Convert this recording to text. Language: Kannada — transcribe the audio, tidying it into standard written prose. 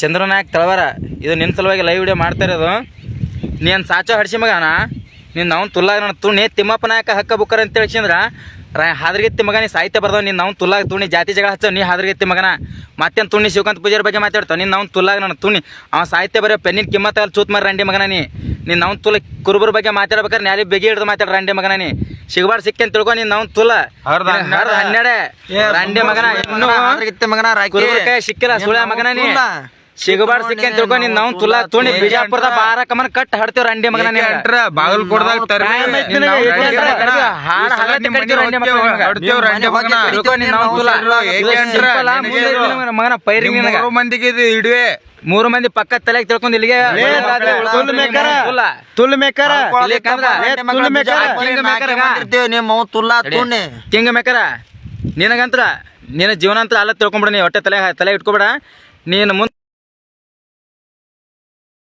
ಚಂದ್ರನಾಯಕ್ ತಳವಾರ ಇದು ನಿನ್ನ ಸಲುವಾಗಿ ಲೈವ್ ವಿಡಿಯೋ ಮಾಡ್ತಾ ಇರೋದು. ನೀನು ಸಾಚೋ ಹಡ್ಸಿ ಮಗನ ನೀನು ಅವ್ನು ತುಲ್ಲಾಗ ನಾನು ತುಣಿ ತಿಮ್ಮಪ್ಪ ನಾಯಕ ಹಕ್ಕ ಬುಕ್ಕರ್ ಅಂತ ಹೇಳ್ಸಿಂದ್ರ ಹಾದ್ರಗಿತ್ತಿ ಮಗ ನೀ ಸಾಹಿತ್ಯ ಬರ್ದವ್ ನೀನು ಅವ್ನು ತುಲ್ಲಾಗ ತುಣಿ ಜಾತಿ ಜಗಳ ಹಚ್ಚೋ ನೀ ಹಾದ್ರಗಿತ್ತಿ ಮಗನ ಮತ್ತೇನು ತುಣಿ ಶಿವಕಾಂತ ಪೂಜಾರಿ ಬಗ್ಗೆ ಮಾತಾಡ್ತಾವ ನೀನು ಅವ್ನು ತುಲ್ಲಾಗ ನಾನು ತುಣಿ ಅವ ಸಾಹಿತ್ಯ ಬರೋ ಪೆನ್ನಿನ ಕಿಮ್ಮತ್ತ ಅಲ್ಲಿ ಚೂತ್ ಮಾರಿ ರಂಡಿ ಮಗನ ನೀನು ಅವ್ನು ತುಲ ಕುರುಬರ ಬಗ್ಗೆ ಮಾತಾಡ್ಬೇಕಾರೆ ನ್ಯಾಲಿ ಬೆಗಿ ಹಿಡ್ದು ಮಾತಾಡ ರಂಡಿ ಮಗನ ಸಿಗಬಾರ್ದು ಸಿಕ್ಕಿ ಅಂತ ತಿಳ್ಕೊ ನೀನು ಅವ್ನು ತುಲ 12 ರಂಡಿ ಮಗನ ಕುರುಬರ ಕೈ ಸಿಕ್ಕಿಲ್ಲ ಸುಳ್ಯ ಮಗನ ಸಿಗಬಾರ್ದು ಸಿಕ್ಕಿ ಅಂತ ತಿಳ್ಕೊ ನೀನು ಅವ್ನು ತುಲ ತುಣಿ ಬಿಜಾಪುರದ ಬಾರ ಕಮನ್ ಕಟ್ ಹಾಡ್ತೇವ್ ರಂಡಿ ಮಗನ ಬಾಗಲಕೋಟದಾಗ ಮಗನ ಪೈರಿ ಮಂದಿಗೆ ಇದು ಇಡುವೆ 3 ಮಂದಿ ಪಕ್ಕ ತಲೆಗೆ ತಿಳ್ಕೊಂಡ್ ಇಲ್ಲಿಗೆ ಕಿಂಗ್ ಮೇಕರ ನಿನಗಂತ್ರ ನಿನ್ನ ಜೀವನ ಅಂತ ಅಲ್ಲ ತಿಳ್ಕೊಂಬಿಡ ನೀ ಹೊಟ್ಟೆ ತಲೆ ಇಟ್ಕೊಬೇಡ ನೀನು ಮುಂದೆ